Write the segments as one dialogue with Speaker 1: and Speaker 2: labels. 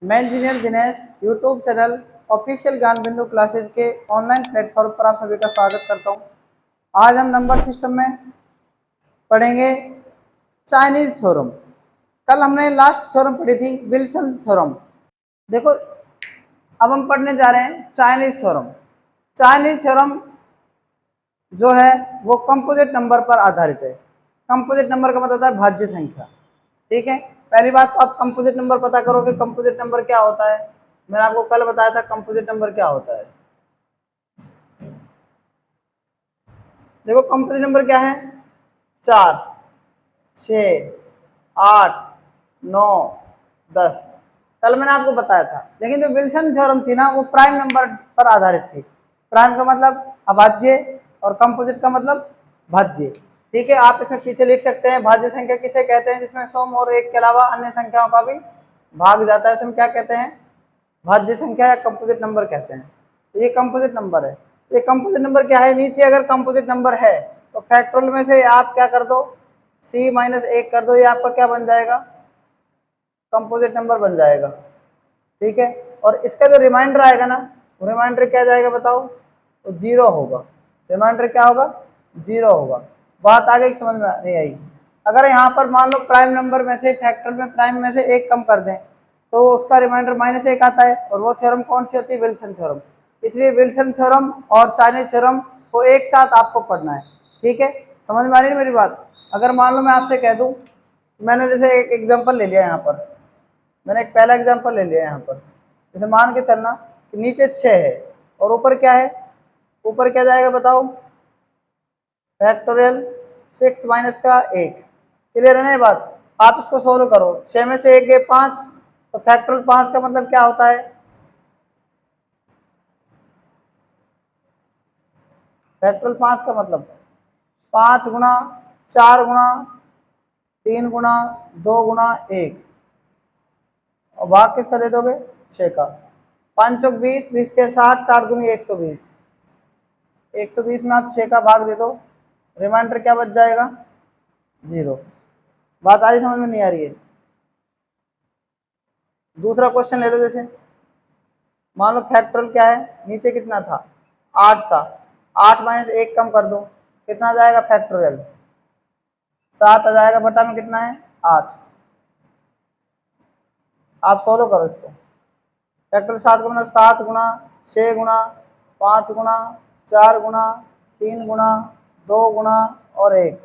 Speaker 1: मैं engineer Dinesh YouTube channel official ज्ञान बिंदु क्लासेज के ऑनलाइन प्लेटफॉर्म पर आप सभी का स्वागत करता हूं। आज हम नंबर सिस्टम में पढ़ेंगे चाइनीज थ्योरम। कल हमने लास्ट थ्योरम पढ़ी थी विल्सन थ्योरम। देखो अब हम पढ़ने जा रहे हैं चाइनीज थ्योरम। चाइनीज थ्योरम जो है वो कंपोजिट नंबर पर आधारित है। कंपोजिट नंबर का मतलब होता है भाज्य संख्या। ठीक है, पहली बात तो आप कंपोजिट नंबर पता करो कि कंपोजिट नंबर क्या होता है। मैंने आपको कल बताया था कंपोजिट नंबर क्या होता है। देखो कंपोजिट नंबर क्या है, 4, 6, 8, 9, 10। कल मैंने आपको बताया था, लेकिन जो विल्सन थ्योरम थी ना वो प्राइम नंबर पर आधारित थी। प्राइम का मतलब अभाज्य और कंपोजिट का मतलब भाज्य। ठीक है, आप इसमें पीछे लिख सकते हैं भाज्य संख्या किसे कहते हैं जिसमें सम और एक के अलावा अन्य संख्याओं का भी भाग जाता है, इसमें क्या कहते हैं, भाज्य संख्या या कंपोजिट नंबर कहते हैं। तो ये कंपोजिट नंबर है। ये कंपोजिट नंबर क्या है, नीचे अगर कंपोजिट नंबर है तो फैक्टोरियल में से आप क्या कर दो, c-1 कर दो, ये आपका क्या बन जाएगा, कंपोजिट नंबर बन जाएगा। ठीक है, और इसका जो रिमाइंडर आएगा ना, रिमाइंडर क्या जाएगा बताओ, तो 0 होगा। रिमाइंडर क्या होगा, 0 होगा। बात आगे समझ में नहीं आई। अगर यहाँ पर मान लो प्राइम नंबर में से फैक्टोरियल में प्राइम में से 1 कम कर दें तो उसका रिमाइंडर -1 आता है, और वो थ्योरम कौन सी होती है, विल्सन थ्योरम। इसलिए विल्सन थ्योरम और चाइनीज थ्योरम को एक साथ आपको पढ़ना है। ठीक है, समझ में आ रही है मेरी बात। अगर मान लो मैं आपसे कह दूं, मैंने जैसे एक एग्जांपल ले लिया यहाँ पर, मैंने एक पहला एग्जांपल ले लिया यहाँ पर। जैसे मान के चलना कि नीचे 6 है और ऊपर क्या है, ऊपर क्या जाएगा बताओ, फैक्टोरियल 6 माइनस का 1। क्लियर है ना ये बात। आप इसको सोल्व करो, 6 में से 1 गए 5, तो फैक्टोरियल 5 का मतलब क्या होता है, फैक्टोरियल 5 का मतलब 5 गुना 4 गुना 3 गुना 2 गुना 1, और भाग किसका दे दोगे, 6 का। 5 चौक 20, 20 छः 60, 60 दूनी 120। 120 में आप 6 का भाग दे दो, रिमाइंडर क्या बच जाएगा, 0। बात आ रही समझ में नहीं आ रही है। दूसरा क्वेश्चन ले लो, जैसे मान लो फैक्टोरियल क्या है, नीचे कितना था, 8 था, 8 माइनस 1 कम कर दो, कितना जाएगा फैक्टोरियल, 7 आ जाएगा, बटा में कितना है 8। आप सोल्व करो इसको। फैक्टोरियल 7 का मतलब 7 गुना 6 गुना 5 गुना 4 गुना 3 गुना 2 गुना और 1,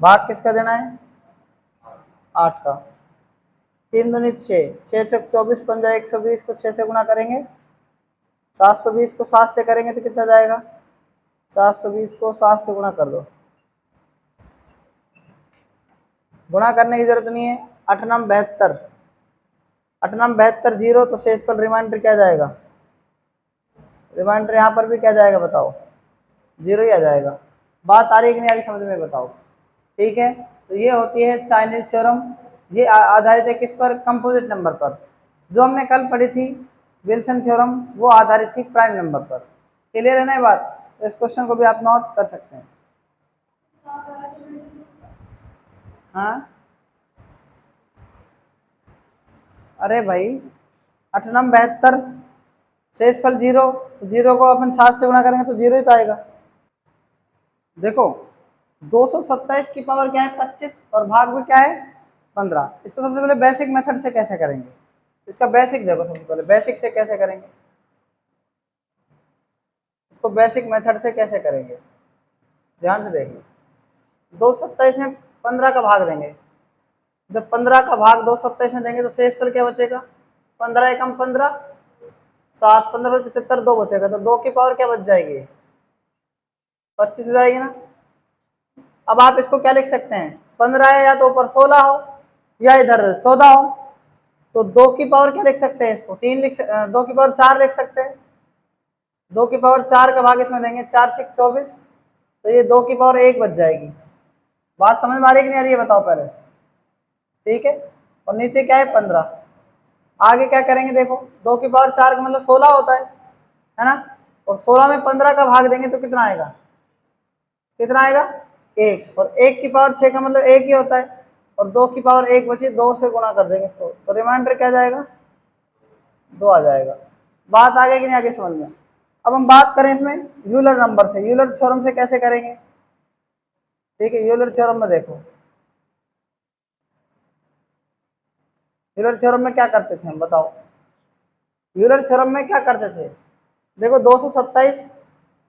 Speaker 1: भाग किसका देना है, 8 का। 3 दूनी 6, 6 चौक 24 बन जाए 120 को 6 से गुना करेंगे, 720 को 7 से करेंगे तो कितना जाएगा, 720 को 7 से गुना कर दो। गुणा करने की जरूरत नहीं है, 8 9 72, 8 9 72 0, तो शेष पर रिमाइंडर क्या जाएगा, रिमाइंडर यहाँ पर भी क्या जाएगा बताओ, 0 ही आ जाएगा। बात आ रही है कि नहीं आ रही समझ में बताओ। ठीक है, तो ये होती है चाइनीज थ्योरम। ये आधारित है किस पर, कंपोजिट नंबर पर। जो हमने कल पढ़ी थी विल्सन थ्योरम वो आधारित थी प्राइम नंबर पर। क्लियर है ना ये बात। तो इस क्वेश्चन को भी आप नोट कर सकते हैं। हाँ, अरे भाई 8 9 72, शेषफल 0, 0 को अपन 7 से गुणा करेंगे तो 0 ही तो आएगा। देखो 227 की पावर क्या है 25, और भाग में क्या है 15। इसको सबसे पहले बेसिक मेथड से कैसे करेंगे, इसका बेसिक देखो, सबसे पहले बेसिक से कैसे करेंगे, इसको बेसिक मेथड से कैसे करेंगे, ध्यान से देखिए। 227 में 15 का भाग देंगे, जब 15 का भाग 227 में देंगे तो शेष पर क्या बचेगा, 15 एकम 15, 7 15 75, 2 बचेगा, तो 2 की पावर क्या बच जाएगी, 25 हो जाएगी ना। अब आप इसको क्या लिख सकते हैं, 15 है या तो ऊपर 16 हो या इधर 14 हो, तो 2 की पावर क्या लिख सकते हैं, इसको 3 2 की पावर 4 लिख सकते हैं। 2 की पावर 4 का भाग इसमें देंगे, 4 6 24, तो ये 2 की पावर 1 बच जाएगी। बात समझ में आ रही है कि नहीं आ रही है बताओ पहले। ठीक है, और नीचे क्या है 15। आगे क्या करेंगे देखो, 2 की पावर 4 का मतलब 16 होता है ना, और 16 में 15 का भाग देंगे तो कितना आएगा, कितना आएगा 1, और 1 की पावर 6 का मतलब 1 ही होता है, और 2 की पावर 1 बची, 2 से गुणा कर देंगे इसको, तो रिमाइंडर क्या जाएगा 2 आ जाएगा। बात आगे कि नहीं आगे समझ में? अब हम बात करें इसमें यूलर नंबर से, यूलर थ्योरम से कैसे करेंगे? ठीक है, यूलर थ्योरम में देखो, यूलर थ्योरम में क्या करते थे हम, बताओ। यूलर थ्योरम में क्या करते थे? देखो 227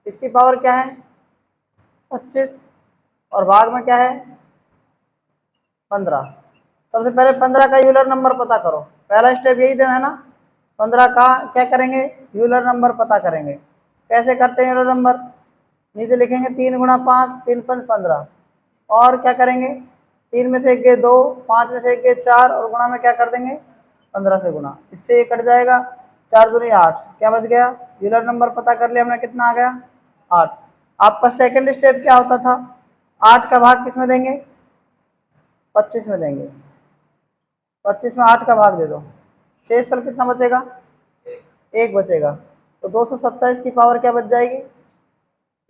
Speaker 1: इसकी पावर क्या है? 25 और भाग में क्या है? 15। सबसे पहले 15 का यूलर नंबर पता करो, पहला स्टेप यही देना है ना। 15 का क्या करेंगे? यूलर नंबर पता करेंगे। कैसे करते हैं यूलर नंबर? नीचे लिखेंगे 3 गुणा 5, 3 5 15। और क्या करेंगे? 3 में से 1 गए 2, 5 में से 1 गए 4 और गुणा में क्या कर देंगे? 15 से गुणा, इससे ये कट जाएगा। 4 दूनी 8, क्या बच गया? यूलर नंबर पता कर लिया हमने, कितना आ गया? 8। आपका सेकंड स्टेप क्या होता था? 8 का भाग किस में देंगे? 25 में देंगे। 25 में 8 का भाग दे दो, शेष फल कितना बचेगा? 1 बचेगा। तो 227 की पावर क्या बच जाएगी?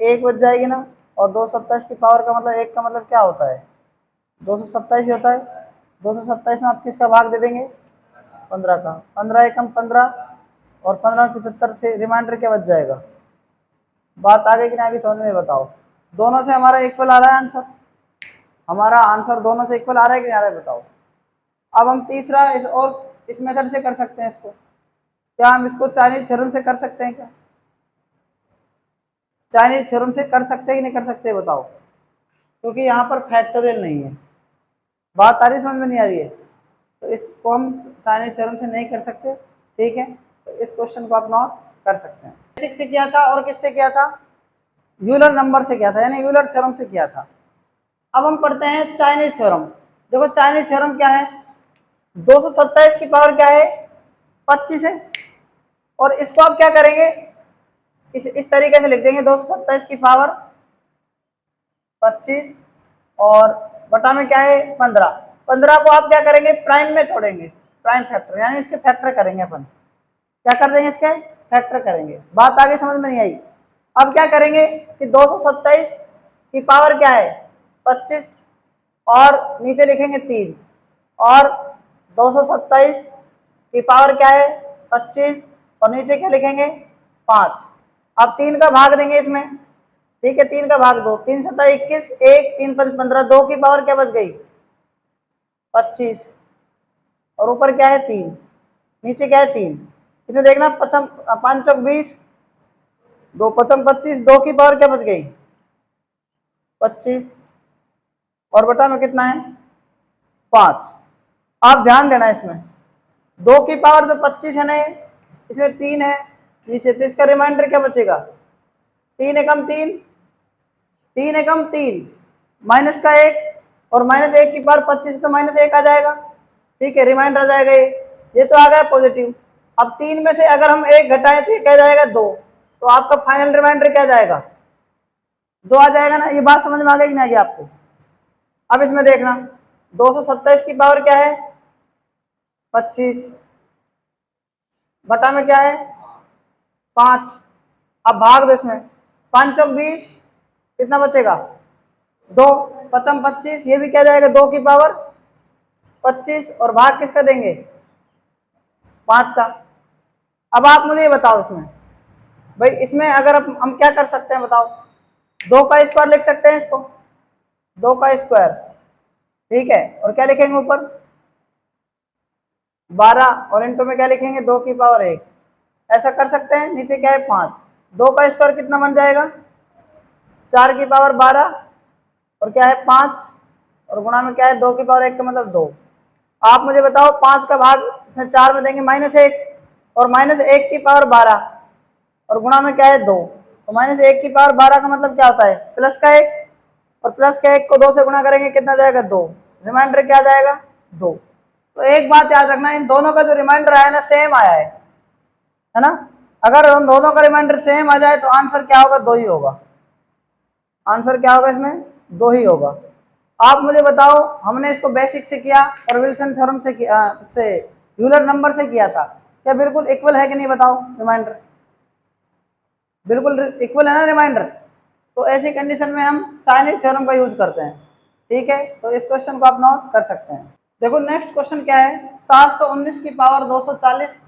Speaker 1: 1 बच जाएगी ना। और 227 की पावर का मतलब 1 का मतलब क्या होता है? 227 ही होता है। 227 में आप किसका भाग दे देंगे? 15 का। 15 एकम 15 और 15 75 से रिमाइंडर क्या बच जाएगा? बात आगे कि नहीं आगे समझ में? बताओ। दोनों से हमारा इक्वल आ रहा है आंसर, हमारा आंसर दोनों से इक्वल आ रहा है कि नहीं आ रहा है? बताओ। अब हम तीसरा इस मेथड से कर सकते हैं इसको। क्या हम इसको चाइनीज थ्योरम से कर सकते हैं क्या? चाइनीज थ्योरम से कर सकते हैं कि नहीं कर सकते? बताओ। क्योंकि यहाँ पर फैक्टोरियल नहीं है। बात आ रही समझ में? नहीं आ रही है? तो इसको हम चाइनीज थ्योरम से नहीं कर सकते। ठीक है, तो इस क्वेश्चन को आप नोट कर सकते हैं। बेसिक से किया था और किससे किया था? यूलर नंबर से किया था, यानी यूलर थ्योरम से किया था। अब हम पढ़ते हैं चाइनीज थ्योरम। देखो चाइनीज थ्योरम क्या है? 227 की पावर क्या है? 25 है। और इसको आप क्या करेंगे? इस तरीके से लिख देंगे 227 की पावर 25 और बटा में क्या है? 15। 15 को आप क्या करेंगे? प्राइम में तोड़ेंगे, प्राइम फैक्टर, यानी इसके फैक्टर करेंगे अपन। क्या कर देंगे? इसके फैक्टर करेंगे। बात आगे समझ में नहीं आई? अब क्या करेंगे कि 227 की पावर क्या है? 25 और नीचे लिखेंगे 3 और 227 की पावर क्या है? 25 और नीचे क्या लिखेंगे? 5। अब 3 का भाग देंगे इसमें। ठीक है, 3 का भाग दो, 3 7 21, 1 3 5 15, 2 की पावर क्या बच गई? 25 और ऊपर क्या है? 3, नीचे क्या है? 3। इसमें देखना 5 चौक 20, 2 5 25, 2 की पावर क्या बच गई? 25 और बटा में कितना है? 5। आप ध्यान देना इसमें 2 की पावर जो 25 है ना, इसमें 3 है नीचे, तो इसका रिमाइंडर क्या बचेगा? 3 एकम 3, 3 एकम 3 माइनस का 1 और माइनस 1 की पावर 25 तो माइनस 1 आ जाएगा। ठीक है, रिमाइंडर आ जाएगा ये तो आ गया पॉजिटिव। अब 3 में से अगर हम 1 घटाएं तो ये क्या जाएगा? 2। तो आपका फाइनल रिमाइंडर क्या जाएगा? 2 आ जाएगा ना। ये बात समझ में आ गई कि नहीं आ गई आपको? अब इसमें देखना 227 की पावर क्या है? 25 बटा में क्या है? 5। अब भाग दो इसमें, 5 चौक 20, कितना बचेगा? 2 5 25, ये भी क्या जाएगा? 2 की पावर 25 और भाग किसका देंगे? 5 का। अब आप मुझे ये बताओ इसमें, भाई इसमें अगर हम क्या कर सकते हैं बताओ? 2 का स्क्वायर लिख सकते हैं इसको, 2 का स्क्वायर। ठीक है, और क्या लिखेंगे ऊपर? 12 और इंटू में क्या लिखेंगे? 2 की पावर 1। ऐसा कर सकते हैं। नीचे क्या है? 5। 2 का स्क्वायर कितना बन जाएगा? 4 की पावर 12 और क्या है? 5 और गुणा में क्या है? 2 की पावर 1 का मतलब 2। आप मुझे बताओ 5 का भाग इसमें 4 में देंगे -1 और -1 की पावर 12 और गुणा में क्या है? 2। तो -1 की पावर 12 का मतलब क्या होता है? प्लस का 1 और प्लस का 1 को 2 से गुणा करेंगे, कितना जाएगा? 2। रिमाइंडर क्या जाएगा? 2। तो एक बात याद रखना, इन दोनों का जो रिमाइंडर आया ना सेम आया है ना। अगर उन दोनों का रिमाइंडर सेम आ जाए तो आंसर क्या होगा? 2 ही होगा। आंसर क्या होगा इसमें? 2 ही होगा। आप मुझे बताओ, हमने इसको बेसिक से किया और विल्सन थ्योरम से किया, से यूलर नंबर से किया था, क्या बिल्कुल इक्वल है कि नहीं? बताओ। रिमाइंडर बिल्कुल इक्वल है ना रिमाइंडर। तो ऐसी कंडीशन में हम चाइनीज थ्योरम का यूज करते हैं। ठीक है, तो इस क्वेश्चन को आप नोट कर सकते हैं। देखो नेक्स्ट क्वेश्चन क्या है? 719 की पावर 240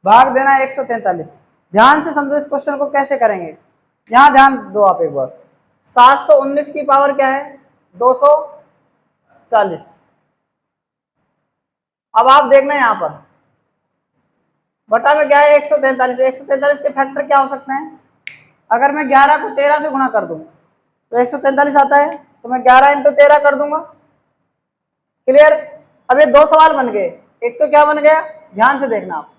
Speaker 1: भाग देना है 143। ध्यान से समझो इस क्वेश्चन को कैसे करेंगे, यहां ध्यान दो आप एक बार। 719 की पावर क्या है 240। अब आप देखना यहां पर बटा में क्या है 143। 143 के फैक्टर क्या हो सकते हैं, अगर मैं 11 को 13 से गुणा कर दूं तो 143 आता है, तो मैं 11 इंटू 13 कर दूंगा। क्लियर। अब ये दो सवाल बन गए, एक तो क्या बन गया, ध्यान से देखना आप,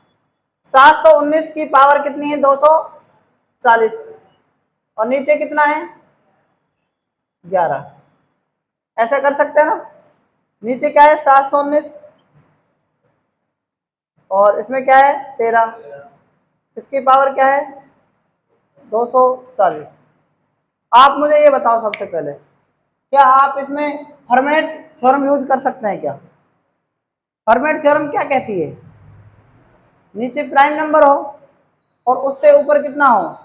Speaker 1: 719 की पावर कितनी है 240 और नीचे कितना है 11। ऐसा कर सकते हैं ना, नीचे क्या है 719 और इसमें क्या है 13, इसकी पावर क्या है 240। आप मुझे ये बताओ सबसे पहले, क्या आप इसमें फर्मेट थ्योरम यूज कर सकते हैं क्या। फर्मेट थ्योरम क्या कहती है, नीचे प्राइम नंबर हो और उससे ऊपर कितना हो,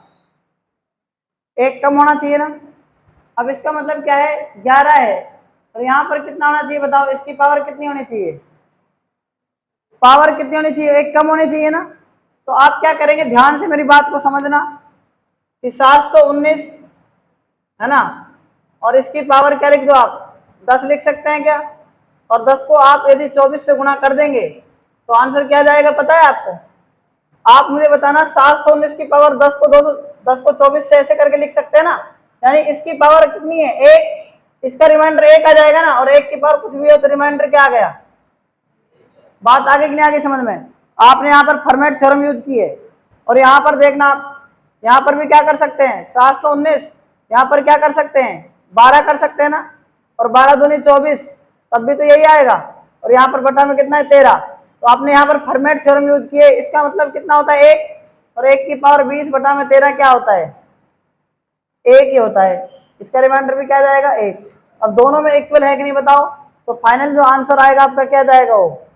Speaker 1: एक कम होना चाहिए ना। अब इसका मतलब क्या है 11 है और यहाँ पर कितना होना चाहिए बताओ, इसकी पावर कितनी होनी चाहिए, पावर कितनी होनी चाहिए, एक कम होनी चाहिए ना। तो आप क्या करेंगे, ध्यान से मेरी बात को समझना कि 719 है ना, और इसकी पावर क्या लिख दो आप 10 लिख सकते हैं क्या, और 10 को आप यदि 24 से गुणा कर देंगे तो आंसर क्या जाएगा पता है आपको। आप मुझे बताना 719 की पावर 10 को 24 से ऐसे करके लिख सकते हैं ना, यानी इसकी पावर कितनी है एक, इसका रिमाइंडर एक आ जाएगा ना, और एक की पावर कुछ भी हो तो रिमाइंडर क्या आ गया। बात आगे कि नहीं आगे समझ में, आपने यहाँ पर फॉर्मेट थ्योरम यूज की है। और यहाँ पर देखना आप, यहाँ पर भी क्या कर सकते हैं 719, यहाँ पर क्या कर सकते हैं 12 कर सकते हैं ना, और 12 दूनी 24 तब भी तो यही आएगा, और यहाँ पर बटा में कितना है 13। तो आपने यहाँ पर फॉर्मेट थ्योरम यूज किए, इसका मतलब कितना होता है एक, और एक की पावर 20 बटा में 13 क्या होता है एक ही होता है, इसका रिमाइंडर भी क्या जाएगा एक। अब दोनों में इक्वल है कि नहीं बताओ, तो फाइनल जो आंसर आएगा आपका क्या जाएगा, वो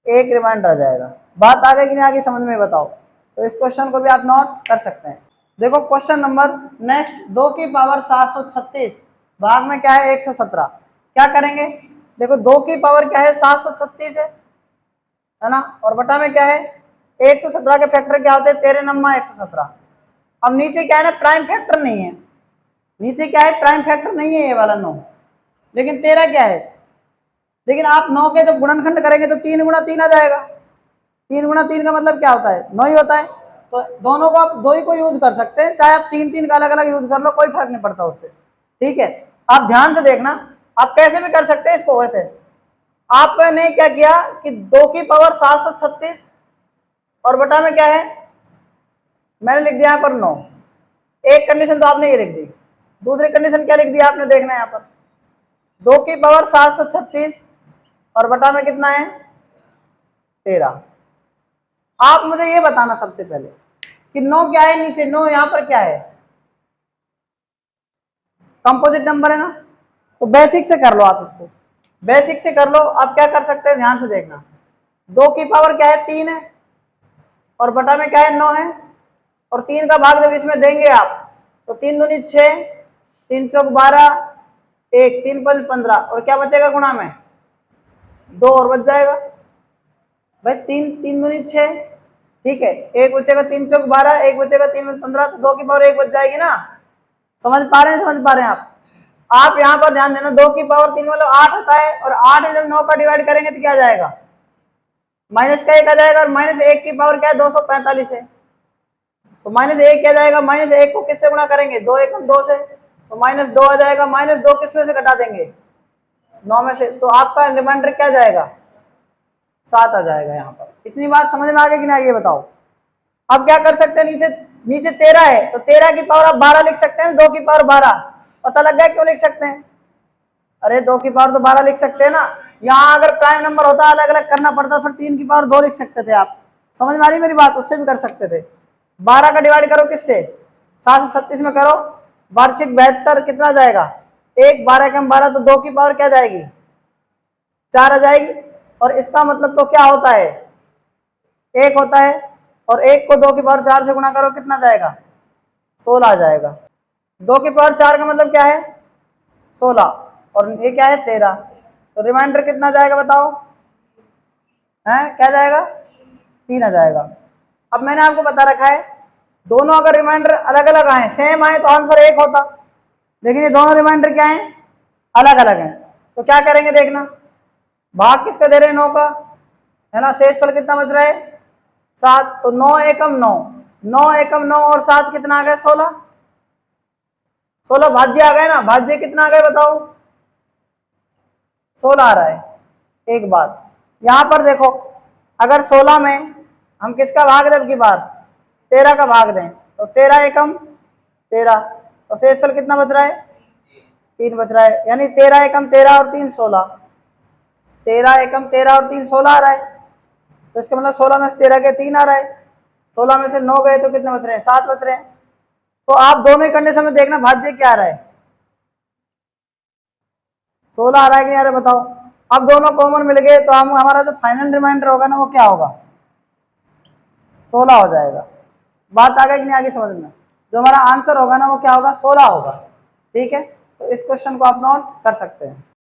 Speaker 1: एक रिमाइंडर आ जाएगा। बात आ गई कि नहीं आगे समझ में बताओ। तो इस क्वेश्चन को भी आप नोट कर सकते हैं। देखो क्वेश्चन नंबर नेक्स्ट, 2 की पावर 736 भाग में क्या है 117। क्या करेंगे, देखो 2 की पावर क्या है 736 है ना, और बटा में क्या है 117 के फैक्टर क्या होते हैं 13 नम्मा 117। अब नीचे क्या है ना प्राइम फैक्टर नहीं है, नीचे क्या है प्राइम फैक्टर नहीं है ये वाला 9, लेकिन 13 क्या है, लेकिन आप 9 के जब गुणनखंड करेंगे तो 3 गुणा 3 आ जाएगा। 3 गुणा 3 का मतलब क्या होता है 9 ही होता है। तो दोनों को आप दो ही को यूज कर सकते हैं, चाहे आप 3 का अलग अलग यूज कर लो, कोई फर्क नहीं पड़ता उससे। ठीक है, आप ध्यान से देखना, आप कैसे भी कर सकते हैं इसको। वैसे आपने क्या किया कि 2 की पावर 736 और बटा में क्या है मैंने लिख दिया यहाँ पर 9। एक कंडीशन तो आपने ये लिख दी, दूसरी कंडीशन क्या लिख दिया आपने, देखना यहाँ पर 2 की पावर 736 और बटा में कितना है 13। आप मुझे ये बताना सबसे पहले कि 9 क्या है नीचे, 9 यहाँ पर क्या है कंपोजिट नंबर है ना। तो बेसिक से कर लो आप इसको, बेसिक से कर लो। आप क्या कर सकते हैं ध्यान से देखना, 2 की पावर क्या है 3 है और बटा में क्या है 9 है, और 3 का भाग जब इसमें देंगे आप तो 3 दूनी 6, 3 चौक 12, 1 3 5 15, और क्या बचेगा गुणा में 2 और बच जाएगा भाई, 3 दूनी 6, ठीक है, एक बचेगा 3 चौक 12, एक बचेगा 3 15, तो 2 की पावर 1 बच जाएगी ना। समझ पा रहे हैं, समझ पा रहे हैं आप यहाँ पर ध्यान देना, 2 की पावर 3 मतलब 8 होता है, और 8 जब 9 का डिवाइड करेंगे तो क्या आ जाएगा माइनस का 1 आ जाएगा, और माइनस 1 की पावर क्या है 245 है, तो माइनस 1 क्या जाएगा, माइनस 1 को किससे गुणा करेंगे 2 1 2 से, तो माइनस 2 आ जाएगा। माइनस 2 किस में से घटा देंगे 9 में से, तो आपका रिमाइंडर क्या जाएगा 7 आ जाएगा। यहाँ पर इतनी बात समझ में आ गई कि नहीं, ये बताओ। अब क्या कर सकते हैं, नीचे 13 है तो 13 की पावर आप 12 लिख सकते हैं, 2 की पावर 12, पता लग गया क्यों लिख सकते हैं, अरे 2 की पावर तो 12 लिख सकते हैं ना। यहाँ अगर प्राइम नंबर होता अलग अलग करना पड़ता, फिर 3 की पावर 2 लिख सकते थे आप। समझ में आ रही मेरी बात, उससे भी कर सकते थे। 12 का डिवाइड करो किससे 736 में करो, वार्षिक 72 कितना जाएगा 1, 12 कम 12 तो 2 की पावर क्या जाएगी 4 आ जाएगी, और इसका मतलब तो क्या होता है 1 होता है, और 1 को 2 की पावर 4 से गुणा करो कितना जाएगा 16 आ जाएगा। 2 की पावर 4 का मतलब क्या है 16, और ये क्या है 13, तो रिमाइंडर कितना जाएगा बताओ है, क्या जाएगा 3 आ जाएगा। अब मैंने आपको बता रखा है दोनों अगर रिमाइंडर अलग अलग आए, सेम आए तो आंसर 1 होता, लेकिन ये दोनों रिमाइंडर क्या है, अलग अलग हैं। तो क्या करेंगे देखना, भाग किसका दे रहे हैं 9 का, है ना, शेषफल कितना बच रहा है 7, तो 9 एकम 9, 9 एकम 9 और 7 कितना आ गया 16, 16 भाज्य आ गए ना, भाज्य कितना आ गए बताओ 16 आ रहा है। एक बात यहां पर देखो, अगर 16 में हम किसका भाग दें, की बार 13 का भाग दें, तो 13 एकम 13, तो शेषफल कितना बच रहा है 3 बच रहा है, यानी 13 एकम 13 और 3 16, 13 एकम 13 और 3 16 आ रहा है। तो इसका मतलब 16 में से 13 के 3 आ रहा है, 16 में से 9 गए तो कितने बच रहे हैं 7 बच रहे हैं। तो आप दोनों कंडीशन में देखना भाज्य क्या आ रहा है, 16 आ रहा है कि नहीं आ रहा है बताओ। अब दोनों कॉमन मिल गए तो हम हमारा जो फाइनल रिमाइंडर होगा ना वो क्या होगा 16 हो जाएगा। बात आ गई कि नहीं आगे समझ में, जो हमारा आंसर होगा ना वो क्या होगा 16 होगा। ठीक है, तो इस क्वेश्चन को आप नोट कर सकते हैं।